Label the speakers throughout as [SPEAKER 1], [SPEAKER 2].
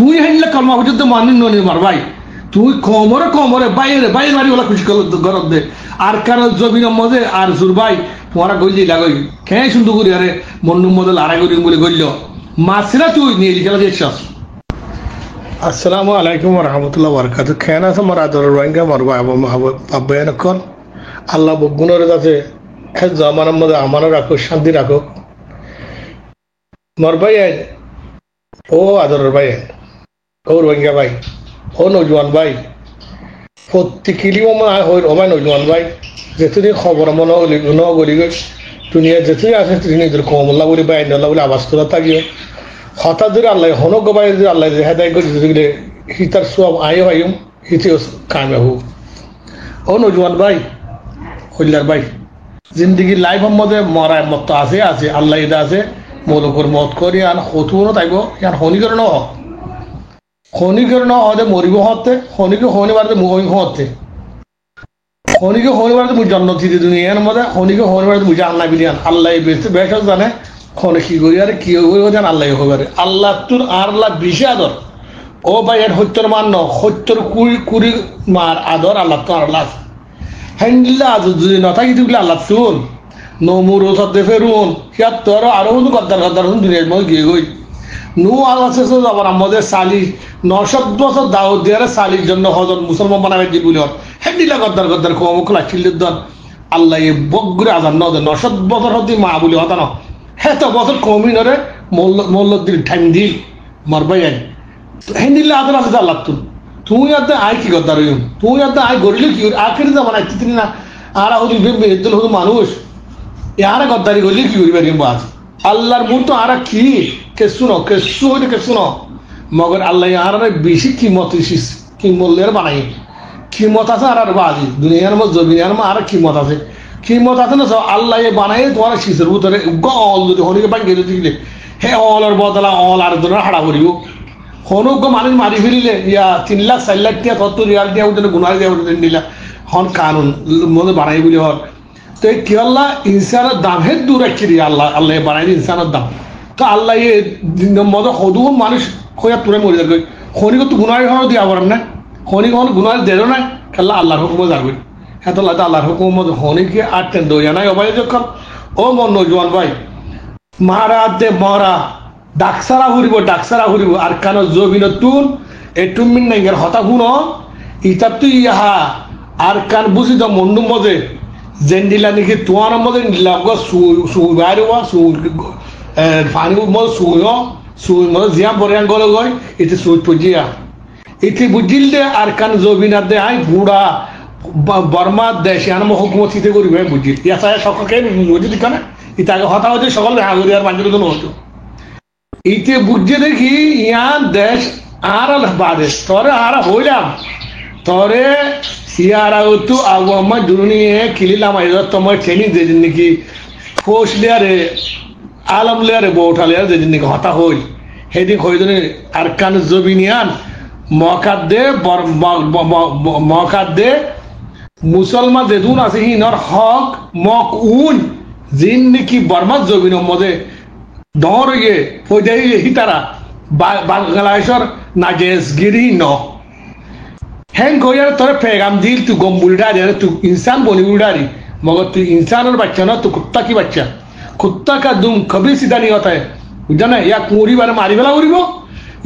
[SPEAKER 1] তুই হাইলে কলমা পর্যন্ত মানি ননি মার ভাই তুই কমরে বাইরে বাড়ি ওলা খুশি গরত দে আর কারো জমিনের মধ্যে আর জুর ভাই তোমারা গইলি লাগই খেয়ে সুন্দর করি আরে মন্নুর মধ্যে লড়াই করি বলে গইল মাছরা তুই নিয়ে লিখে দেখছস। আসসালামু আলাইকুম রহমতুল্লাহ বরকাত। খেয়াল আছে আমার আদর রোহিঙ্গা মারবো আব্বায়ন কর আল্লাহ বগুনের কাছে জমানের মধ্যে আমারও রাখো শান্তি রাখো মর ভাই ও আদরের ভাই ও রোহিঙ্গা ভাই ও নজওয়ান ভাই প্রত্যেকেরই ওমায় নজওয়ান ভাই যেতুনি খবর মনে গলি গই দুনিয়া যেতুনি আছে নিজের কমল্লা বলি বা আইনল্লা বলে আবাস তোলা থাকিও হঠাৎ ধরে আল্লাহ হনক বাই যদি আল্লাহ হেদায় করে দিলে হিতার সব আয়ো আয়ুম হিতেও কামিয়াব। ও নজওয়ান ভাই কল্যাণ ভাই জিন্দগির লাইফের মধ্যে মরায় মত আছে আছে আল্লাহ এটা আছে মৌলকর মত করি আর হতুও তাইব ইয়ার খনিকরণ খনিকরণ হতে মরিব হতে খনিকে শনিবারে মুই হতে খনিকে শনিবারে মুই জন্ম দিতে দুনিয়ার মধ্যে খনিকে শনিবারে মুই আল্লাহ বিলিয়ান আল্লাহ বেশি বেশ জানে খনে কি করি আর কি জান আল্লাহ হবারে আল্লাহ তোর আর আল্লাহ বেশি আদর ও ভাই এর সত্যর মান ন সত্যর কুড়ি মার আদর আল্লাহ তো আল্লাহ হ্যান্ডিল্লা আজ যদি নথাকি দিবলে আল্লাহ শুন নমুর ওসব ফেরুন সিয়ার তোর আরো গদ্দার দুনিয়ার মধ্যে গিয়ে গই নু আল্লাহ আবার আমাদের সালি 900 বছর দাওয়াত দেওয়ার সালির জন্য হজর মুসলমান বানাবে দিবুল হ্যান্ডিলা গদ্দার কম খোলা চিল্লির দন আল্লাহ এ বগ্রে আজান ন 900 বছর হতে মা বলি হতা ন হ্যাঁ তো বছর কমই নরে মল্লদিল ঠান্ডি মারবাই আই হ্যান্ডিল্লা আদর আছে আল্লাহ তুই আদে আয় কি গদ্দার হইম তুই আদে আয় গড়িলে কি আখের জামান আইতে তিনি না আর হলি বেদল হতো মানুষ ইয়ারা গদ্দারি গলি কি করি পারিম বাজ আল্লাহর মূল তো আর কি কেসু হইলে কেসু ন মগর আল্লাহ আর বেশি কিমত কিমলের বানাই কিমত আছে আর বাজি দুনিয়ার মধ্যে জমিনের মধ্যে আর কিমত আছে না আল্লাহ বানাই তোমার শিশের ভিতরে অল যদি হনিকে বাঙ্গিয়ে যদি দিলে হে অলের বদলা অল আর ধরে হাড়া করিব হনুক মানুষ মারি ফেলিলে ইয়া 3 লাখ 4 লাখ টিয়া তত্ত্ব রিয়াল দিয়া উঠে গুনার দিয়া উঠে দিলা হন কানুন মধ্যে বানাই বলি হর তো কি আল্লাহ ইনসানের দাম হে দূর রাখি দিয়ে আল্লাহ বানাই ইনসানের দাম তো আল্লাহ এ মধ্যে সদু মানুষ খোয়া তোরে মরে যাবে খনিক তো গুনারি হওয়া দিয়ে আবার না খনিক হন গুনারি দেরো না খেলা আল্লাহর হুকুমে যাবে হ্যাঁ তো আল্লাহর হুকুমের মধ্যে খনিকে আর টেন দইয়া নাই অবাই যখন ও মন নজওয়ান ভাই মারা দে মরা ডাকসারা ঘুরিব আর কানো জবিন তুন এ টুমিন নাইগের হতা শুনো ইটা তুই ইহা আর কান বুঝি তো মন্ডু মজে জেন্ডিলা নাকি তোমার মধ্যে লাগ সুবাইবা পানি মধ্যে সুই মধ্যে জিয়া পরে গলে গই এতে সুই পজিয়া এতে বুঝিল দে আর কান জবিনা দে আই বুড়া বর্মা দেশে আনম হুকুমত হিতে করিবে বুঝিল ইয়া চাই সকলকে বুঝি দিকানে ইটাকে হতা হচ্ছে সকল হাগুরি আর বাঞ্জুর জন্য হতো ইতে বুঝে দেখি ইয়ান দেশ আর বাদে তরে আর হইলাম তরে সিয়ারা তো আবহাওয়া দুনিয়ে কিলিলাম তোমার ট্রেনিং যেদিন নাকি ফোর্স লেয়ারে আলম লেয়ারে বৌঠা লেয়ার যেদিন নাকি হতা হই সেদিন হইদিনে আর কান জবিনিয়ান মকাত দে মুসলমান যেদুন আছে হিনর হক মক উন জিন নাকি বর্মার জবিনের মধ্যে ডর ইয়ে ফৌজাই হিতারা বাংলাদেশের নাজেজগিরি ন হ্যাং কইয়ার তোরে পেগাম দিল তুই গম বুলডারি তুই इंसान বনি बुलडारी मगर तू इंसान और बच्चा ना तू कुत्ता की बच्चा कुत्ता का दुम कभी सीधा नहीं होता है बुझा ना या कुंगरी बारे मारी बेला उड़िब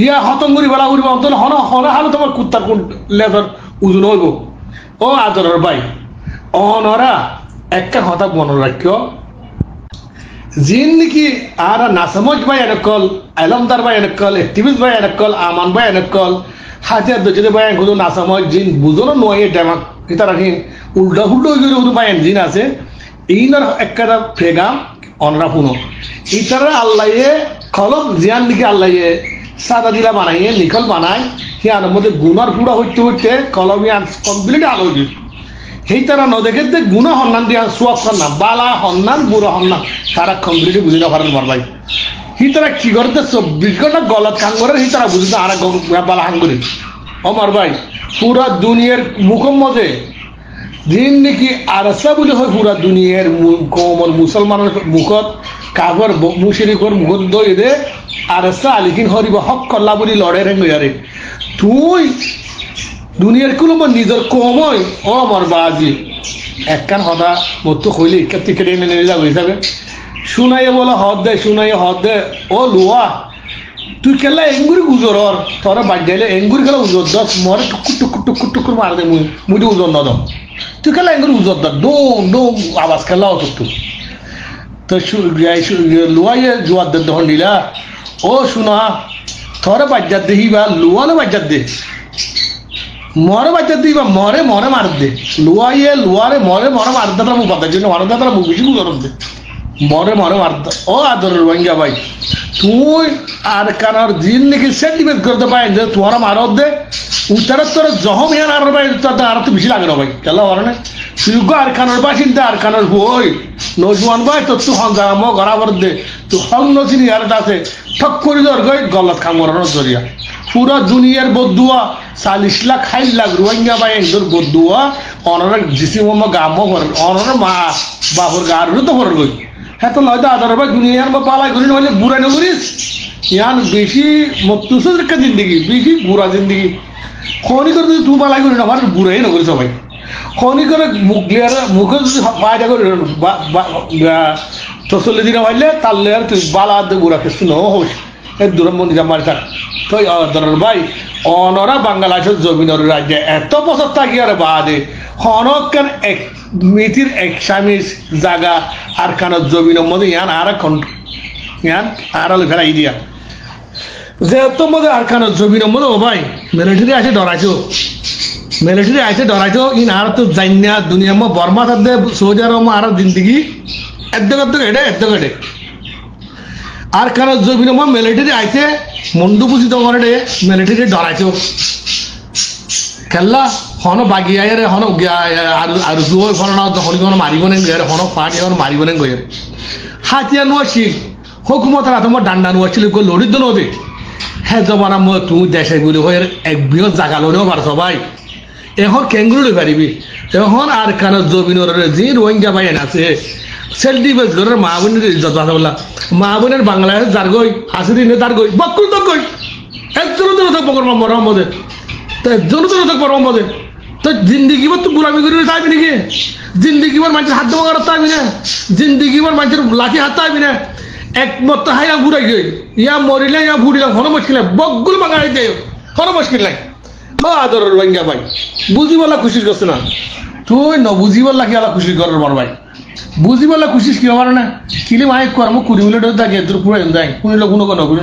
[SPEAKER 1] या हतंगुरी बेला उड़िब तो हना हना हाल তোমার কুত্তার কোন লেজার উজুন হইব ও আদরের ভাই অনরা একটা কথা মনে রাখিও जिंदगी आर नासमज भाई एनकल आलमदार भाई एनकल एक्टिविस्ट भाई एनकल आमान भाई एनकल हाजिर दजरे भाई गुलो नासमज जिन बुझनो नय डेमाक इतारा हिन उल्टा हुल्डो गुलो भाई जिन আছে ইনার একটা ফেগা অনরা পুনো ইতারা আল্লাহয়ে কলম জিয়ান দিকে আল্লাহয়ে সাদা দিলা বানাইয়ে নিকল বানায় কি আনার মধ্যে গুনার পুরা হইতে কলমিয়ান কমপ্লিট আলো দি সেই তারা নদেখে যে গুণা সন্ধান দিয়া সোয়াব সন্ধান বালা সন্ধান বুড়ো সন্ধান তারা কমপ্লিটলি বুঝি না পারেন মারবাই সি তারা কি করতে 24 ঘন্টা গলত কাম করে সি তারা বুঝি না আর বালা হাং করি ও মারবাই পুরা দুনিয়ার মুখের মধ্যে দিন নাকি আরসা বলে হয় পুরা দুনিয়ার কমল মুসলমানের মুখত কাগর মুশরিকর মুখ দই দে আর সালিকিন হরিব হক কল্লা বলি লড়ে রেঙ্গয়ারে তুই দুনিয়ার কোনো নিজের কমই ও আমার বাজি একখান হদা মতো হইলে ইকার থেকে টেনে নিয়ে যাবো হিসাবে শুনাইয়ে বলে হদ দে ও লুয়া তুই কেলা এঙ্গুরি উজর তোরা বাদ যাইলে এঙ্গুরি খেলা উজর দশ মরে টুকুর মার দে মুই উজর ন দম তুই কেলা এঙ্গুরি উজর দর ডোম ডোম আওয়াজ খেলা অত তো লুয়াইয়ে জোয়ার দে দহন দিলা ও শুনা তোরা বাজ্জার দেহি বা লুয়ানো বাজ্জার দে মরে বাচ্চা দিই বা মরে মার দে লুয়ারে মরে মার দে তারা মুখ বাতার জন্য মার দে তারা মুখ বেশি মুখ দে মরে মার দে ও আদরের রোহিঙ্গা ভাই তুই আর কানার দিন নাকি সেন্টিমেন্ট করতে পারেন যে তোমারা মারত দে উত্তরে তোর জহম ইয়ান আর ভাই আর তো বেশি লাগে না ভাই কেলা হরে না তুই আর কানার বাসিন্দা আর কানার বই নজওয়ান ভাই তোর তুই হন জায়গা মো গড়াবার দে তুই হন নচিনি আর আছে ঠক করে দর গই গলত খাম মরানোর জরিয়া পুরা দুনিয়ার বদুয়া 40 লাখ 60 লাখ রোহিঙ্গা ভাই এর বদুয়া অনরা জিসি মোহাম্মদ গামো করেন অনরা মা বাবুর গার তো করে গই হ্যাঁ তো লয়তো আদার ভাই দুনিয়ার বা পালাই করি মানে বুড়া না করিস ইয়ান বেশি মতুসের একটা জিন্দগি বেশি বুড়া জিন্দগি খনি করে যদি তুই পালাই করি না আমার বুড়াই না করিস ভাই খনি করে মুখ লিয়ার মুখে যদি পায়টা করে তো 40 দিন হইলে তার লেয়ার তুই বালা বুড়া খেস ন হোস এর দূরমন্দি জামার থাক তো ধরেন ভাই অনরা বাংলাদেশের জমিনের রাজ্যে এত বছর থাকি আর বাদে হনকান এক মিতির এক স্বামীর জায়গা আর কানের জমিনের মধ্যে ইয়ান আর আলো ফেলাই দিয়া যেহেতু মধ্যে আর কানের জমিনের মধ্যে ও ভাই মিলিটারি আছে ডরাইছো ইন আর তো জানিনা দুনিয়া মো বর্মা থাকতে সৌদি আরব আর জিন্দগি এদ্দ গেটে আর কারণ জমিন মিলিটারি আইতে মন্ডু বুঝিত করে মিলিটারি ডরাইছো খেললা হন বাগি আয়ারে হন আর জুয় ঘটনা হনি কোনো মারিব নেন গেরে হন পাটি হন মারিব নেন গেরে হাতিয়া নোয়াছিল হুকুমত রাত মো ডান্ডা নোয়াছিল গো লড়িত নদে হ্যাঁ জমানা মো তুমি দেশে বলি হয়ে এক বৃহৎ জায়গা লড়েও পারছ ভাই এখন কেঙ্গুরু লই পারিবি এখন আর কারণ জমিনের যে রোহিঙ্গা ভাই আছে সেলফ ডিফেন্স ঘরের মা বোনের ইজ্জত কথা বললাম মা বোনের বাংলাদেশ যার গই হাসিদিনে তার গই বকুল তো গই একজন থাকবো মরার মধ্যে তো একজন থাকবো মধ্যে তো জিন্দিগি তো গুলামি করে চাইবি নাকি জিন্দিগি মানুষের হাত দেওয়া করার চাইবি না জিন্দিগি মানুষের লাঠি হাত চাইবি না একমত হাইয়া ঘুরাই গই ইয়া মরিলে ইয়া ঘুরিলাম হনো মুশকিল বকুল বাঙালি দেয় হনো মুশকিল নাই আদরের রোহিঙ্গা ভাই বুঝি বলা খুশি করছে না তুই ন বুঝি বললা কি আলা খুশি করার মর ভাই বুঝি বললা খুশি কি আমার না কিলি মাই কর্ম কুড়ি মিনিট থাকে তোর পুরো যাই কোন লোক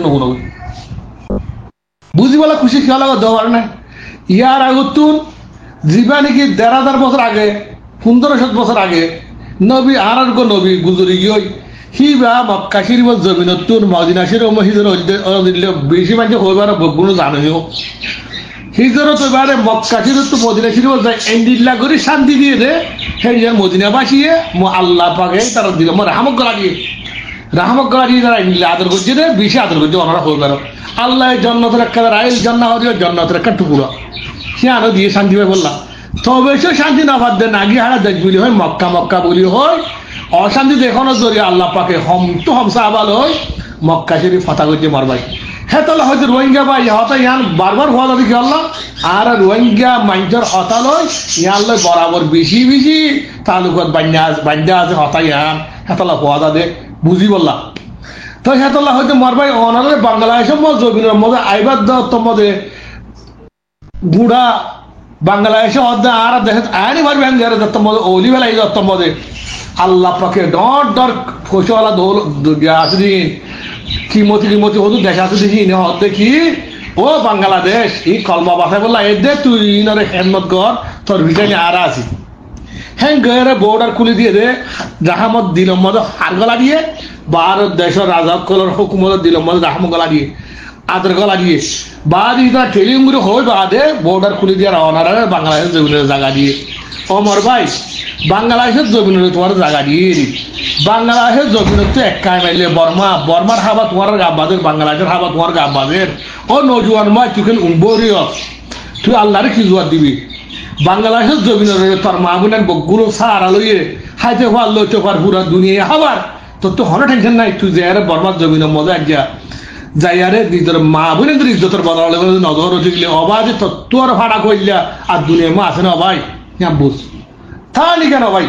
[SPEAKER 1] নগুলো বুঝি বলা খুশি কি লাগা দেওয়ার না ইয়ার আগতুন জীবা নাকি 1,500 বছর আগে 1500 বছর আগে নবী আর নবী গুজরি গিয়ে হিবা মক্কা শরীফের জমিনতুন মদিনা শরীফ হিজর বেশি মানুষ হইবার বগুলো জানো হিজরত এবারে মক্কা শরীফ তো মদিনা শরীফ যায় এন্ডিল্লা করে শান্তি দিয়ে দে হেরিয়ার মদিনা বাসিয়ে আল্লাহ পাকে তারা দিল রাহমত গলা দিয়ে তারা এন্ডিল্লা আদর করছে রে বেশি আদর করছে ওনারা হইবার আল্লাহ জন্নতের একটা রাইল জন্নতের একটা টুকুরা সে আরো দিয়ে শান্তি পাই বললাম তবে সে শান্তি না বাদ দেন নাগি হারা দেখ বলি হয় মক্কা বলি হয় অশান্তি দেখানোর জরিয়ে আল্লাহ পাকে হমসা আবাল হয় মক্কা শরীফ ফাতা করছে মারবাই হ্যাঁ তাহলে হয়তো রোহিঙ্গা বা ইহতা ইয়ান বারবার হওয়া যাবে কি আল্লাহ আর রোহিঙ্গা মাইন্ডর হতা লয় ইয়ান লয় বরাবর বেশি তালুকত বান্যা আছে হতা ইয়ান হেতলা হওয়া যাবে বুঝি বললাম তো হেতলা হয়তো মারবাই অনারে বাংলাদেশের জমিনের মধ্যে আইবার দত্তর মধ্যে বুড়া বাংলাদেশে অর্ধে আর দেশে আয়নি মারবে হ্যাঁ দত্তর মধ্যে অলি বেলাই দত্তর মধ্যে আল্লাহ পাকে ডর ফসলা দোল আসদিন কিমতি হতো দেশ আছে দেখি দেখি ও বাংলাদেশ এই কলমা বাসায় বললা এ দে তুই ইনারে হেলমত কর তোর ভিটানি আর আছি হ্যাঁ গেরে বর্ডার খুলে দিয়ে দে রাহমত দিলম মধ্যে হার গলা দিয়ে ভারত দেশের রাজা কলর হুকুমত দিলম মধ্যে রাহমত গলা দিয়ে আদর গলা দিয়ে বাদ ইতা টেলিগুলো হয় বাদে বর্ডার খুলে দিয়ে রওনা বাংলাদেশের জমিনের জায়গা দিয়ে অমর ভাই বাংলাদেশের জমিনের তোমার জায়গা দিয়ে বাংলাদেশের জমিনের তো এক কায় মাইলে বর্মার হাবা তোমার গাব্বাদের বাংলাদেশের হাবা তোমার গাব্বাদের ও নজওয়ান মা তুই উম্বরিয় তুই আল্লাহরে কি জোয়ার দিবি বাংলাদেশের জমিনের তোর মা বোনের বগুলো সারা লইয়ে হাইতে হওয়ার লইতে পার পুরা দুনিয়া হাবার তোর তো হনো টেনশন নাই তুই যে আরে বর্মার জমিনের মজা এক যাই আরে নিজের মা বোনের ইজ্জতের বদলে নজর উঠিলে অবাধে তত্ত্ব আর ভাড়া করলিয়া আর দুনিয়া মা আছে না ভাই বুঝ তাহলে কেন ভাই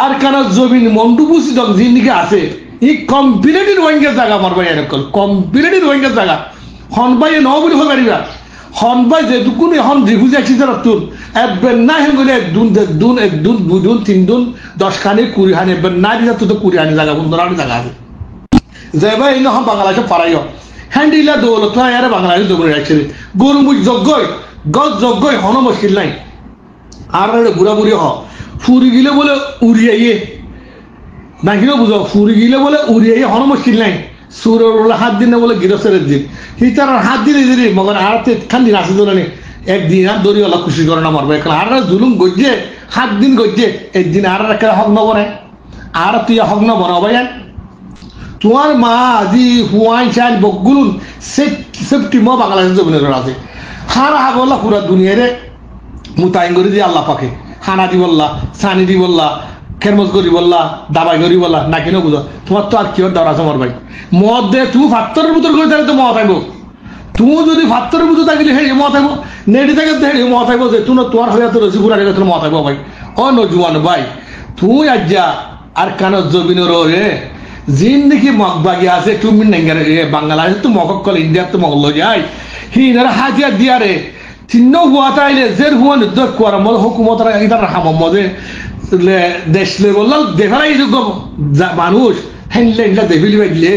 [SPEAKER 1] আর কেন জমিন মন্ডু বুঝি তখন জিন্দিকে আছে এই কম্পিলেটিভ রোহিঙ্গার জায়গা আমার ভাই এরকম কম্পিলেটিভ রোহিঙ্গার জায়গা হন ভাই ন বলে হয়ে পারিবা হন ভাই যেটুকু হন রিফিউজি এক্সিজার তুন একবার না হেন গেলে এক দুন 2 দুন 3 দুন 10 খানি 20 খানি একবার না দিলে তো 20 খানি জায়গা 15 খানি জায়গা আছে যে ভাই এই হন বাংলাদেশে পারাইও হ্যান্ডিলা দৌলত আরে বাংলাদেশ দৌড়ে রাখছে গরু মুখ যজ্ঞই গজ যজ্ঞই হন মুশকিল নাই আর বুড়া বুড়ি হ ফুরি গিলে বলে উড়িয়ে না কিনা বুঝো ফুরি গিলে বলে উড়িয়ে হন মুশকিল নাই সুরের বলে হাত দিন না বলে গিরসের দিন হিতার হাত দিলে দিলি মগর আর খান দিন আসে ধরে একদিন আর দড়ি ওলা খুশি করে না মারবে এখন আর জুলুম গজ্জে 7 দিন গজ্জে একদিন আর একটা হক নবনে আর তুই হক নবন ভাই তোমার মা আজি হুয়াই চাল বগুলুন সেফটি মো বাংলাদেশ জমিনের আছে হারা হাগলা পুরা দুনিয়ারে মুতাইন করে দিয়ে আল্লাহ পাকে হানা দি বললা সানি দি বললা খেরমজ করি বললা দাবাই করি বললা না কিনো বুঝো তোমার তো আর কি দর আছে আমার ভাই মদ দে তুমি ফাত্তরের ভিতর করে তাহলে তো মত আইব তুমি যদি ফাত্তরের ভিতর থাকলে হে মত আইব নেড়ি থাকে হে মত আইব যে তুমি তোমার হয়ে তো রসি পুরা রেখে তোর মত আইব ভাই ও নজুয়ান ভাই তুই আজ যা আর কানো জমিনের রে জিন্দিগি মগবাগি আছে তুমি নেঙ্গার বাংলাদেশ তো মগক কল ইন্ডিয়ার তো মগল যায় হিনার হাজিয়া দিয়ারে চিহ্ন হুয়া তাইলে জের হুয়া নির্দর কুয়ার মদ হুকুমত ইতার হাম মদে দেশ লেভেল দেখারাই যোগ্য মানুষ হ্যান্ডলে এগুলা দেখিলি বাইলে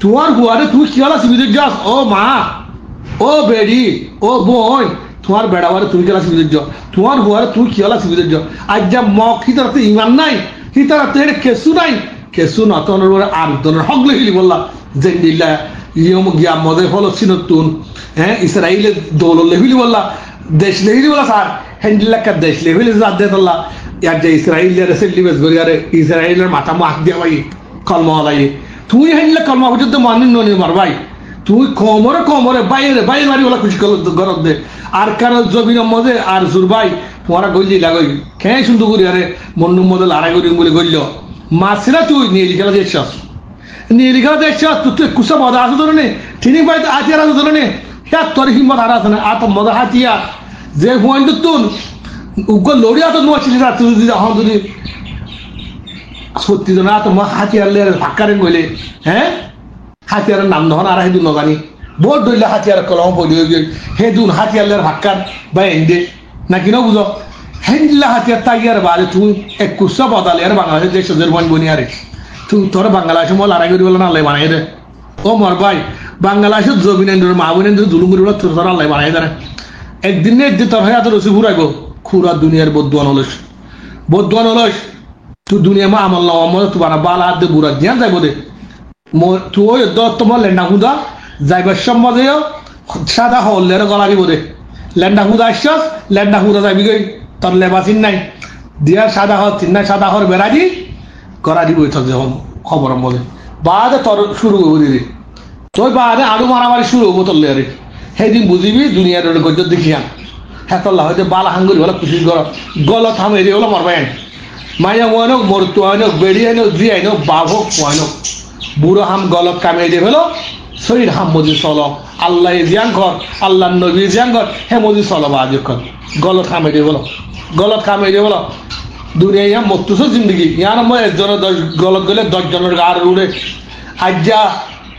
[SPEAKER 1] তোমার হুয়ারে তুই কি হলা সুবিধা যাস ও মা ও বেড়ি ও বোন তোমার বেড়াবারে তুমি কি হলা সুবিধা তোমার হুয়ারে তুই কি হলা সুবিধা আজ যা মগ হিতার ইমান নাই হিতার কেসু নাই কেসু নতনের আর ধরনের হক লেখিলি বললা যে দিল্লা ইয়ম গিয়া মদে ফলস্তিন তুন হ্যাঁ ইসরায়েলের দৌল লেখিলি বললা দেশ লেখিলি বলা স্যার হ্যান্ডিল্লাকার দেশ লেখিলি যা দে বললা ইয়ার যে ইসরায়েলের সেলিবেস করি আরে ইসরায়েলের মাথা মাখ দিয়া ভাই কলমা হলাই তুই হ্যান্ডলে কলমা পর্যন্ত মানিন ননি মার ভাই তুই কমরে বাইরে মারি বলা খুশি গরব দে আর কারণ জমিনের মধ্যে আর জুর ভাই তোমারা গইলি লাগই খেয়ে সুন্দর করি আরে মন্ডুর মধ্যে লড়াই করি বলে গইল মাসিরা তুই নিয়ে লিখা দেখছস নিয়ে লিখা দেখছস তুই কুসা মজা আসো ধরে নে ঠিক ভাই তো হাতিয়ার আসো ধরে নে হ্যাঁ তোর হিম্মত আর আছে না আর তো মজা হাতিয়ার যে হুয়াইন তুন উগ্র লড়িয়া তো নোয়া ছিলি তুই যদি এখন যদি সত্যি তো না তো মা হাতিয়ার ফাঁকারে গইলে হ্যাঁ হাতিয়ারের নাম নহন আর হেদুন নজানি বহুত দইলে হাতিয়ার কলম পড়ি হেদুন হাতিয়ার ফাঁকার বা এন্ডে না কিনা বুঝো হ্যান্ডিল্লা হাতিয়ার তাগিয়ার বাদে তুই এক কুসা বদালে আর বাংলাদেশের দেশ বন বনিয়ারে তুই তোর বাংলাদেশে মো লড়াই করি বলে না আল্লাহ বানাই দে ও মর ভাই বাংলাদেশের জমিনের মা বোনের জুলুম করি বলে তোর আল্লাহ বানাই দে একদিন তোর হয়ে এত রসি ঘুরাইব খুরা দুনিয়ার বদুয়ান হলস তুই দুনিয়া মা আমল না আমল তুই বানা বালা হাত দিয়ে বুড়া জ্ঞান যাইব দে তুই তোমার লেন্ডা হুদা যাইবার সম্বন্ধে সাদা হলের গলা দিব দে লেন্ডা হুদা আসছস লেন্ডা হুদা যাবি গই তোর লেবাসিন নাই দিয়া সাদা হর তিন নাই সাদা হর বেড়াজি করা দিব খবর মধ্যে বাদে তোর শুরু হবো দিদি তোর বাদে আলু মারামারি শুরু হবো তোর লেয়ারে সেদিন বুঝিবি দুনিয়ার গজ্জ দেখিয়ান হ্যাঁ তোর হয়তো বালা হাঙ্গুরি হলো খুশি কর গল থামে দিয়ে হলো মরবাই মাইয়া মোয়ানোক মরতু আইনক বেড়ি আইনক জি আইনক বাঘ হোক পোয়াইনক বুড়ো হাম গলত কামিয়ে দিয়ে ফেলো শরীর হাম মজি চল আল্লাহ জিয়াং ঘর আল্লাহ নবী জিয়াং ঘর হে মজি চল বা আজক্ষণ গলত কামিয়ে দিয়ে বলো দুনিয়া ইয়া মতুস জিন্দগি ইয়ার মই একজনের 10 গলত গেলে 10 জনের গার উড়ে আজ যা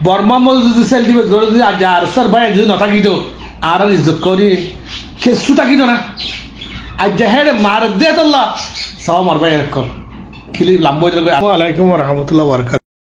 [SPEAKER 1] বর্মা মজুদি সেল দিবে গড়ে যদি আজ আর স্যার ভাই যদি নথাকি তো আর ইজ্জত করি কেসু থাকি না আজ যা হেড মার দে তোল্লা সব মারবে এরকম খিলি লাম্বই আসসালামু আলাইকুম ওয়া রাহমাতুল্লাহি ওয়া বারাকাতুহু।